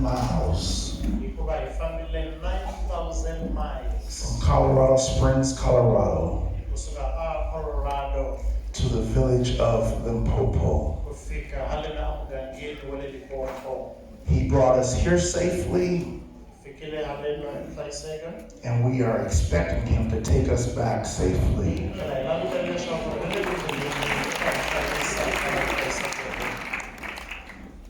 miles from Colorado Springs, Colorado, to the village of Limpopo. He brought us here safely, and we are expecting him to take us back safely.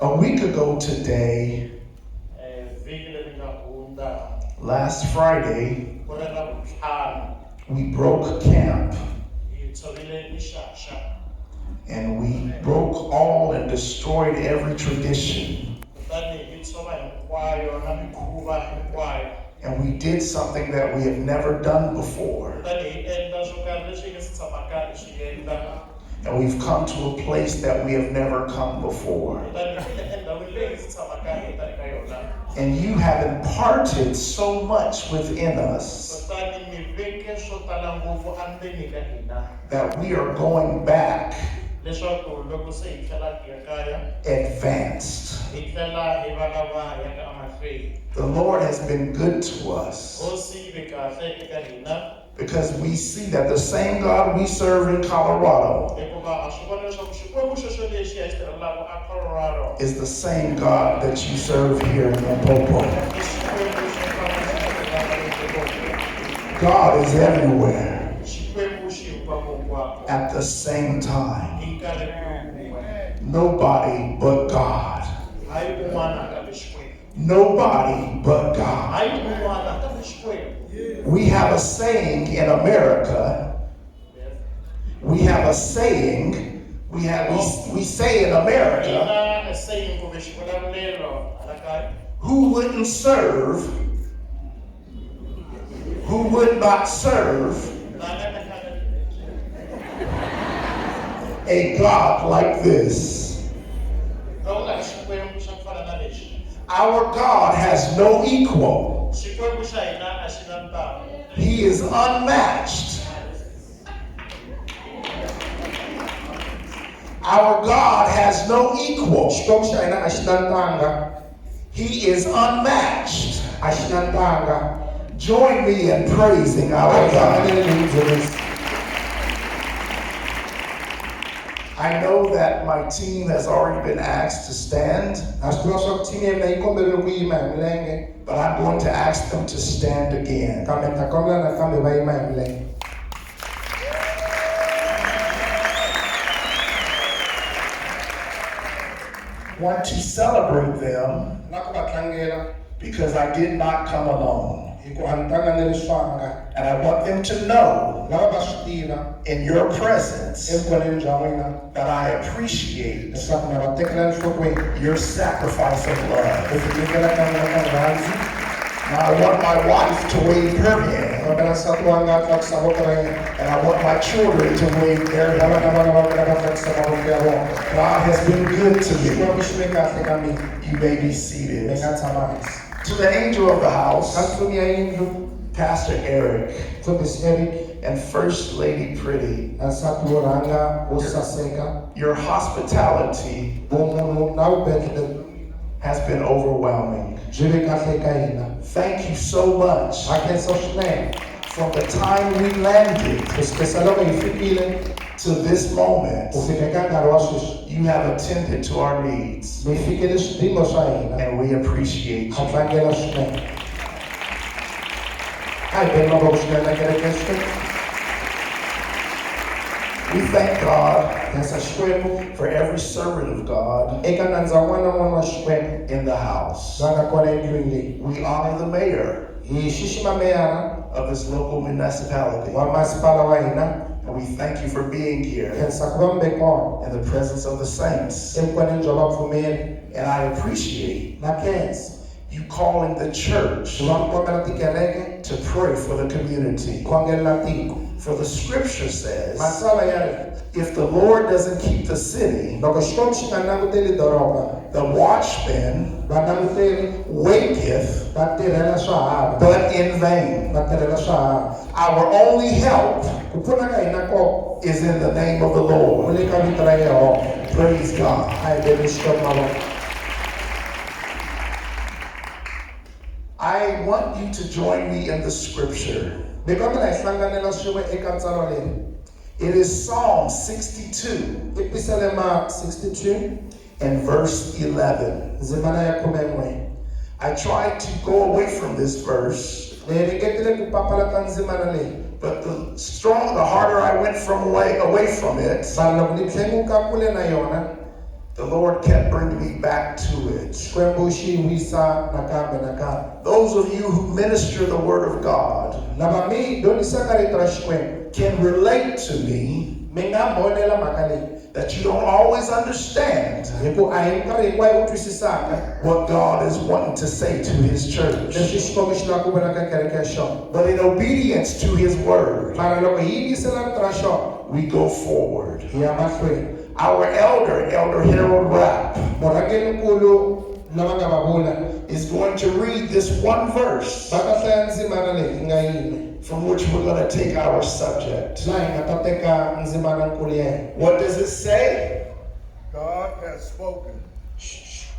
A week ago today, last Friday, we broke camp, and we broke all and destroyed every tradition. And we did something that we have never done before. And we've come to a place that we have never come before. And you have imparted so much within us that we are going back advanced. The Lord has been good to us because we see that the same God we serve in Colorado is the same God that you serve here in Limpopo. God is everywhere at the same time. Nobody but God. Nobody but God. We have a saying in Amerika. We have a saying. We say in Amerika, who wouldn't serve, who would not serve a God like this? Our God has no equal. He is unmatched. Our God has no equal. He is unmatched. Join me in praising our God. I know that my team has already been asked to stand, but I'm going to ask them to stand again. Want to celebrate them because I did not come alone. And I want them to know in your presence that I appreciate your sacrifice of love. Now I want my wife to wave her hand, and I want my children to wave their hand. God has been good to me. You may be seated. To the angel of the house, Pastor Eric, and First Lady Pretty, your hospitality has been overwhelming. Thank you so much. From the time we landed to this moment, you have attended to our needs, and we appreciate you. We thank God for every servant of God in the house. We honor the mayor of this local municipality. And we thank you for being here in the presence of the saints. And I appreciate you calling the church to pray for the community. For the scripture says, if the Lord doesn't keep the city, the watchman waketh, but in vain. Our only help is in the name of the Lord. Praise God. I want you to join me in the scripture. It is Psalm 62 and verse 11. I tried to go away from this verse, but the harder I went away from it, the Lord kept bringing me back to it. Those of you who minister the Word of God can relate to me that you don't always understand what God is wanting to say to His church. But in obedience to His Word, we go forward. Our elder Harold Rapp, is going to read this one verse from which we're going to take our subject. What does it say? God has spoken.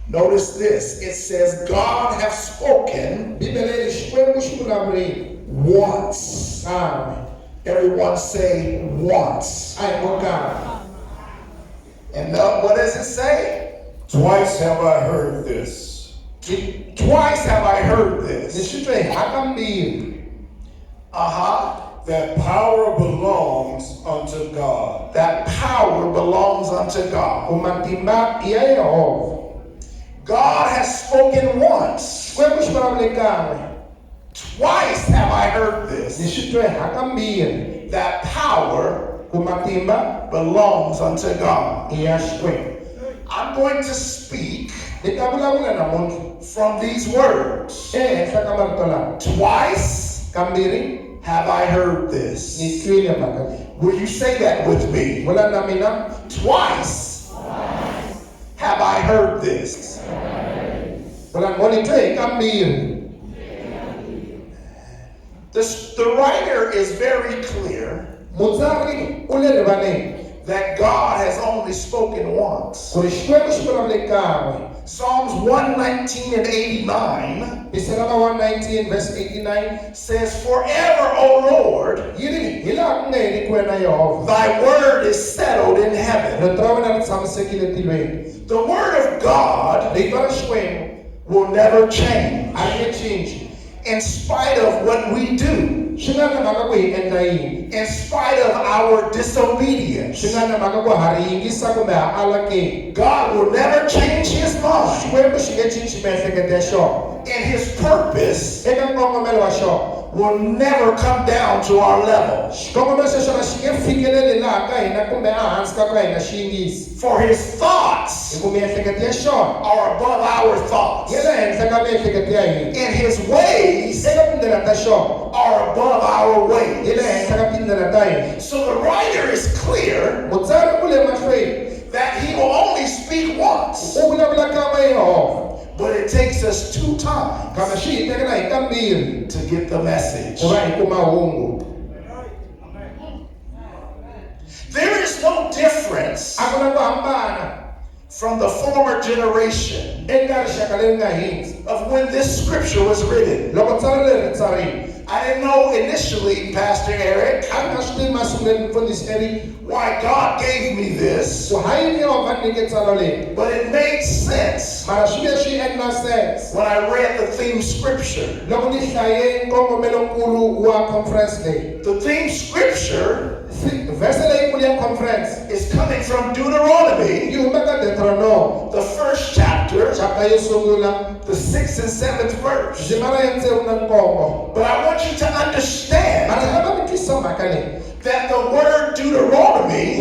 Notice this. It says, God has spoken once. Everyone say once. And what does it say? Twice have I heard this. Twice have I heard this. That power belongs unto God. That power belongs unto God. God has spoken once. Twice have I heard this. That power belongs unto God. I'm going to speak from these words. Twice have I heard this. Will you say that with me? Twice have I heard this. The writer is very clear that God has only spoken once. Psalms 119 and 89 says, forever, O Lord, thy word is settled in heaven. The word of God will never change. In spite of what we do, in spite of our disobedience, God will never change His mind. And His purpose will never come down to our level. For His thoughts are above our thoughts, and His ways are above our ways. So the writer is clear that He will only speak once, but it takes us 2 times to get the message. There is no difference from the former generation of when this scripture was written. I didn't know initially, Pastor Eric, why God gave me this, but it made sense when I read the theme scripture. The theme scripture is coming from Deuteronomy, the 1st chapter, the 6th and 7th verse. But I want you to understand that the word Deuteronomy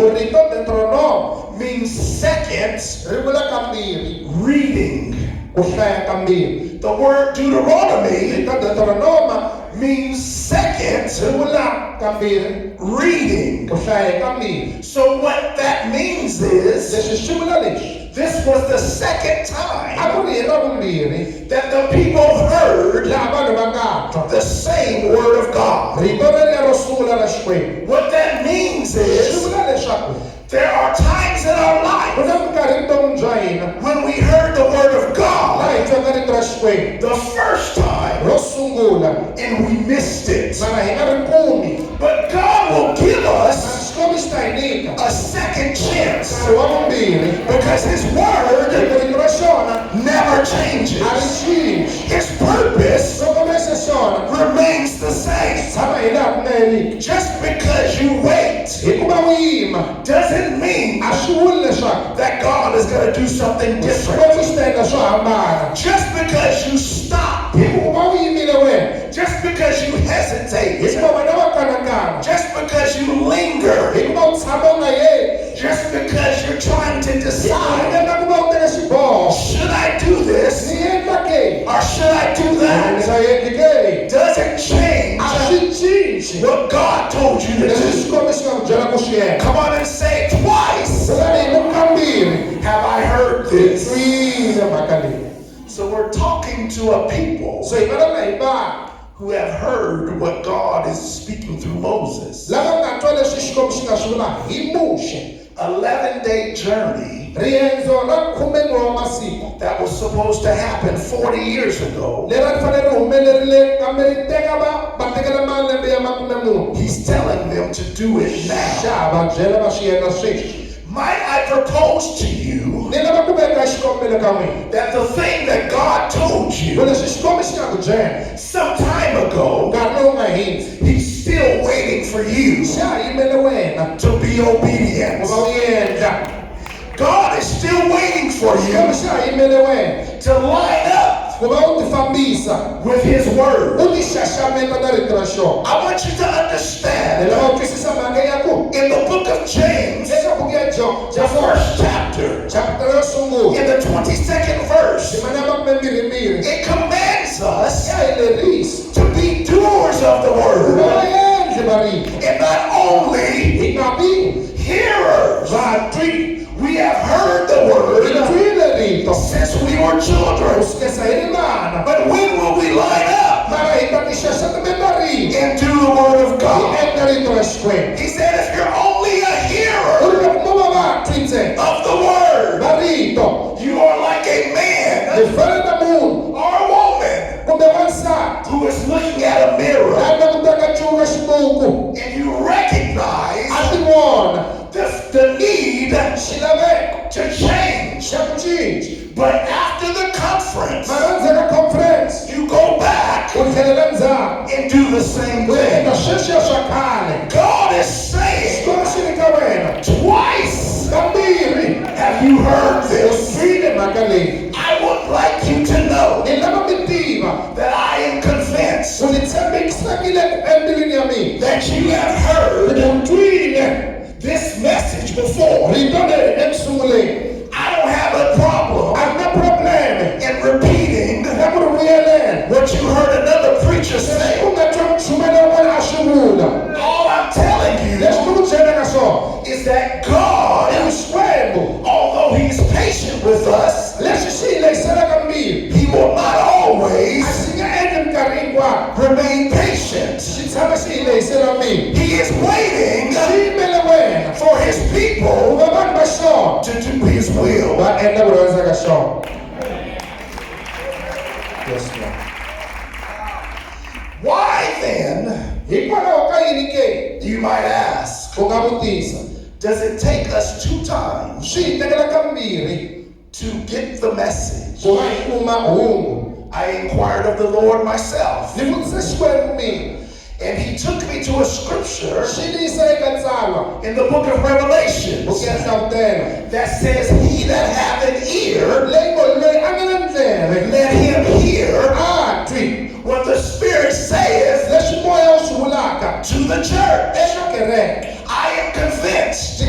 means second reading. The word Deuteronomy means second reading. So what that means is, this was the second time that the people heard the same word of God. What that means is, there are times in our life when we heard the word of God, The first time, and we missed it. But God will give us a second chance because His word never changes. His purpose remains the same. Just because you wait doesn't mean that God is going to do something different. Just because you stop, just because you hesitate, just because you linger, just because you're trying to decide, should I do this or should I do that, doesn't change what God told you to do. Come on and say twice, have I heard this? So we're talking to a people who have heard what God is speaking through Moses. 11-day journey that was supposed to happen 40 years ago. He's telling them to do it now. Might I propose to you that the thing that God told you some time ago, He's still waiting for you to be obedient. God is still waiting for you to line up with His word. I want you to understand, in the book of James, the first chapter, in the 22nd verse, it commands us to be doers of the word and not only hearers. We have heard the word since we were children. But when will we line up and do the word of God? He said, if you're only a hearer of the word, you are like a man or a woman who is looking at a mirror, and you recognize the need to change. But after the conference, you go back and do the same thing. God is saying, twice have you heard this. I would like you to know that I am convinced that you have heard this message before. I don't have a problem in repeating what you heard another preacher say. All I'm telling you is that God, although He's patient with us, He will not always remain patient. He is waiting for His people to do His will. Why then, you might ask, does it take us 2 times to get the message? I inquired of the Lord myself, and He took me to a scripture in the book of Revelation that says, he that hath an ear, let him hear what the Spirit saith to the church. I am convinced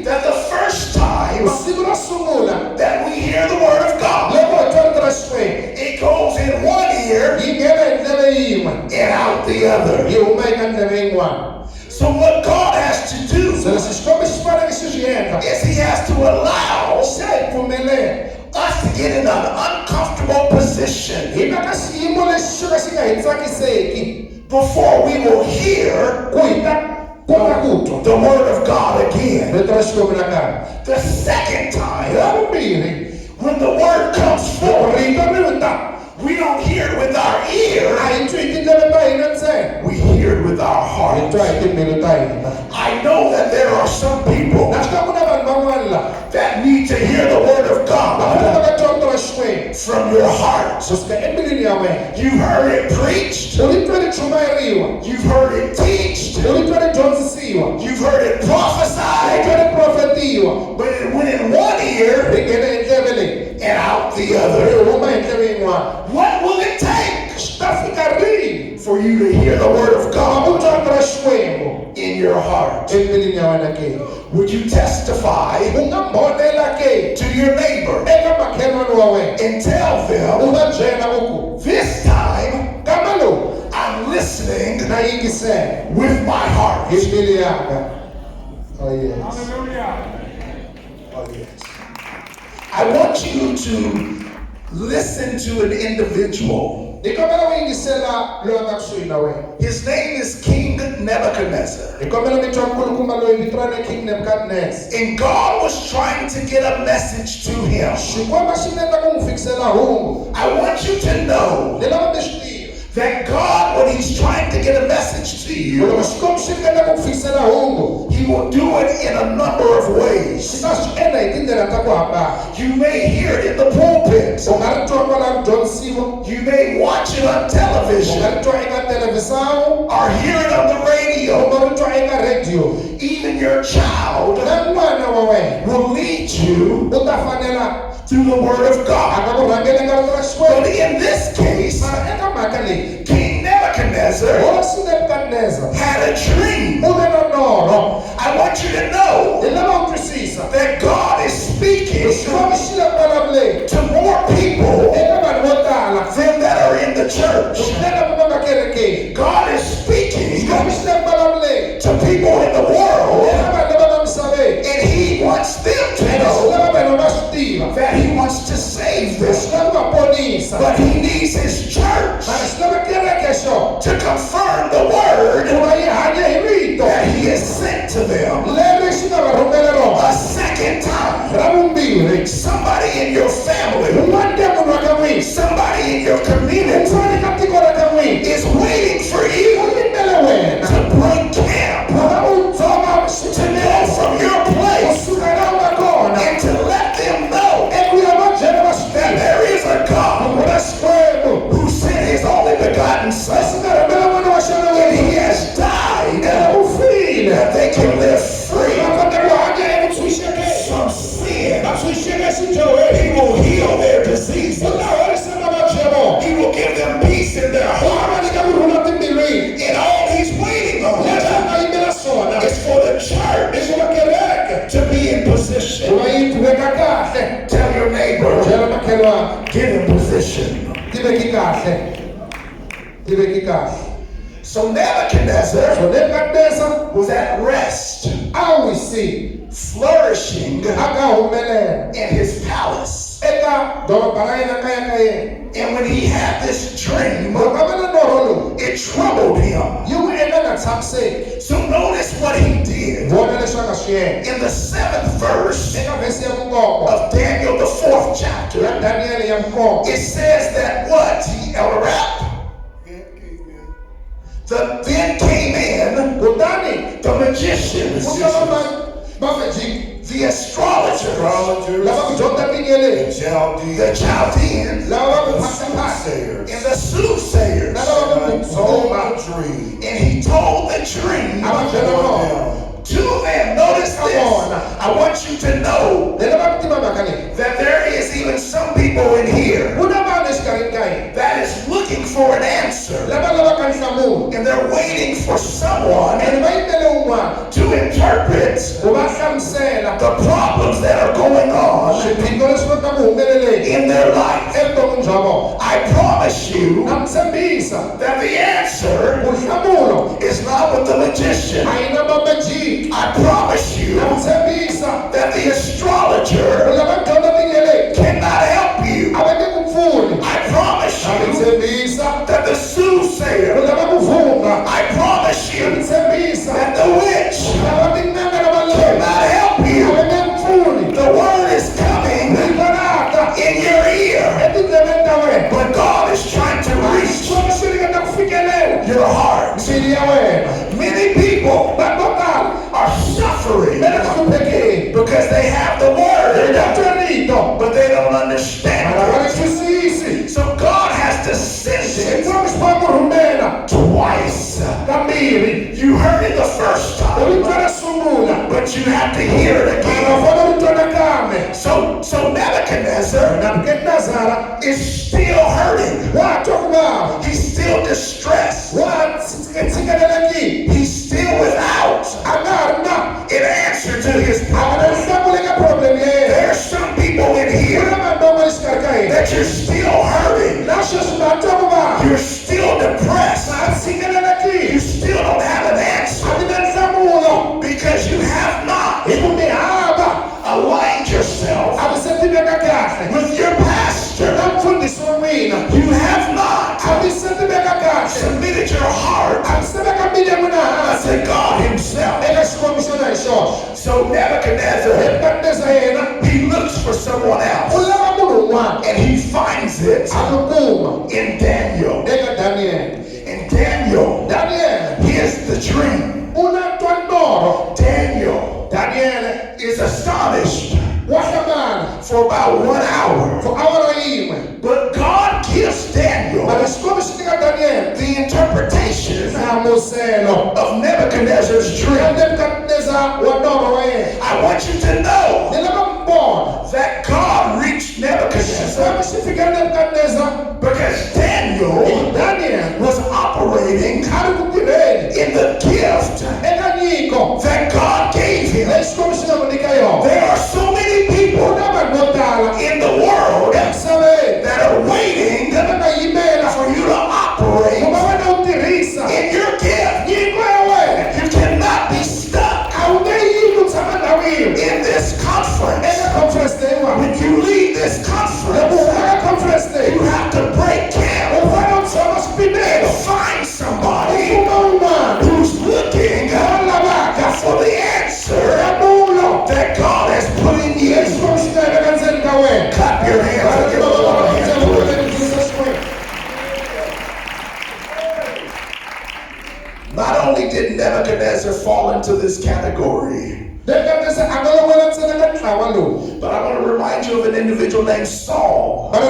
that the first time that we hear the word of God, it goes in one ear and out the other. So what God has to do is He has to allow us to get in an uncomfortable position before we will hear the word of God again. The second time, we when the word comes forth, we don't hear it with our ears. We hear it with our heart. I know that there are some people that need to hear the word of God from your heart. You've heard it preached. You've heard it teached. You've heard it prophesied. But it went in one ear and out the other. What will it take for you to hear the word of God in your heart? Would you testify to your neighbor and tell them, this time I'm listening with my heart? Oh yes. Oh yes. I want you to listen to an individual. His name is King Nebuchadnezzar. And God was trying to get a message to him. I want you to know that God, when he's trying to get a message to you, he will do it in a number of ways. You may hear it in the pulpit. You may watch it on television or hear it on the radio. Even your child will lead you through the word of God. But in this case, King Nebuchadnezzar had a dream. I want you to know that God is speaking to more people than that are in the church. God is speaking to people in the world, and he wants them to know that he wants to save them. But he needs his church to confirm the word that he has sent to them a second time. Somebody in your family, somebody in your community is waiting for you to bring camp, to go from your place and to let them know that there is a God who sent his only begotten Son, and he has died that they can live free from sin. He will heal their diseases. He will give them peace in their heart. And all he's waiting on is for the church to be in position. Tell your neighbor, get in position. So Nebuchadnezzar was at rest, flourishing in his palace. And when he had this dream, it troubled him. So notice what he did. In the 7th verse of Daniel, the 4th chapter, it says that what? Then came in the magicians, the astrologers, the Chaldeans, and the soothsayers. And he told the dream to them. Notice this. I want you to know that there is even some people in here that is looking for an answer, and they're waiting for someone to interpret the problems that are going on in their life. I promise you that the answer is not with the magician. I promise you that the astrologer cannot help you. I promise you that the soothsayer, I promise you that the witch cannot help you. The word is coming in you have to hear it again. So Nebuchadnezzar is still hurting. He's still distressed. He's still without an answer to his problem. There are some people in here that you're still hurting. You're still depressed. You still don't have an answer because you have not aligned yourself with your pastor. You have not submitted your heart to God himself. So Nebuchadnezzar, he looks for someone else, and he finds it in Daniel. In Daniel, here's the dream. Daniel is astonished for about 1 hour. But God gives Daniel the interpretation of Nebuchadnezzar's dream. I want you to know that God reached Nebuchadnezzar because Daniel was operating in the gift that God gave him. There are so many people in the world that are waiting for you to operate in your gift. You cannot be stuck in this conference. When you leave this conference, you have to break camp and find somebody who's looking for the answer that God has put in you. Clap your hands and give the Lord a hand. Not only did Nebuchadnezzar fall into this category, but I want to remind you of an individual named Saul. And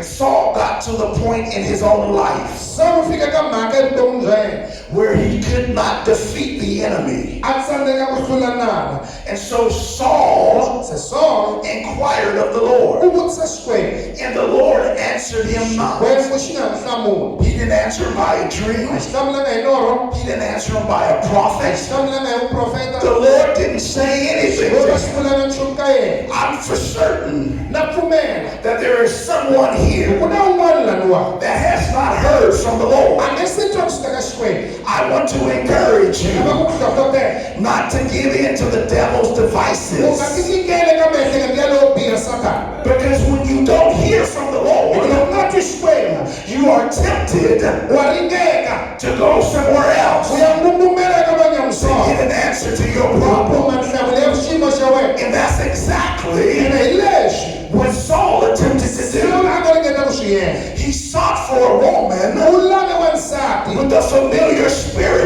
Saul got to the point in his own life where he could not defeat the enemy. And so Saul inquired of the Lord, and the Lord answered him not. He didn't answer him by a dream. He didn't answer him by a prophet. The Lord didn't say anything to him. I'm for certain that there is someone here that has not heard from the Lord. I want to encourage you not to give in to the devil's devices. Because when you don't hear from the Lord, you are tempted to go somewhere else to get an answer to your problem. And that's exactly what Saul attempted to do. He sought for a woman with a familiar spirit.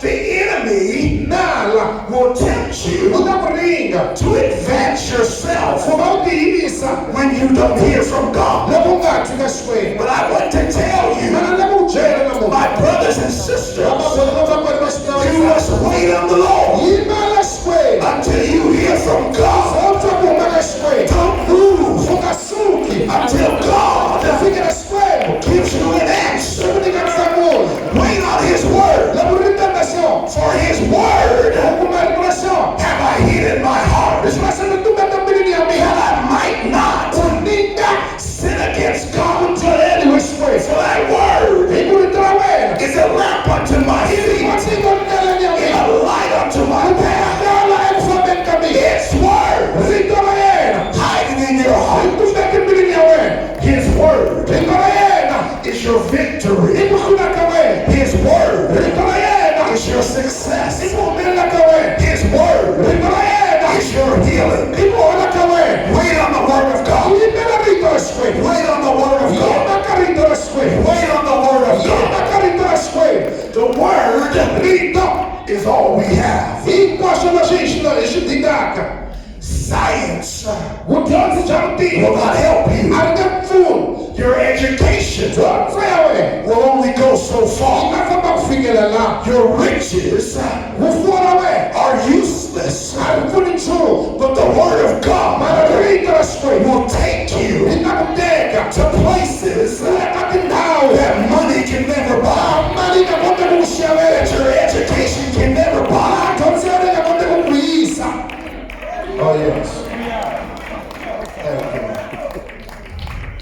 The enemy will tempt you to advance yourself when you don't hear from God. But I want to tell you, my brothers and sisters, you must wait on the Lord until you hear from God. Don't move until God gives you an answer. Wait on His word. For His word have I hid in my heart, that I might not sin against God. For that word is a lamp unto my feet and a light unto my path. His word hiding in your heart. His word is your victory. His word is your success. His word is your healing. Wait on the word of God. Wait on the word of God. Wait on the word of God. The word is all we have. Science will not help you. Your education will only go so far. Your riches are useless. But the word of God will take you to places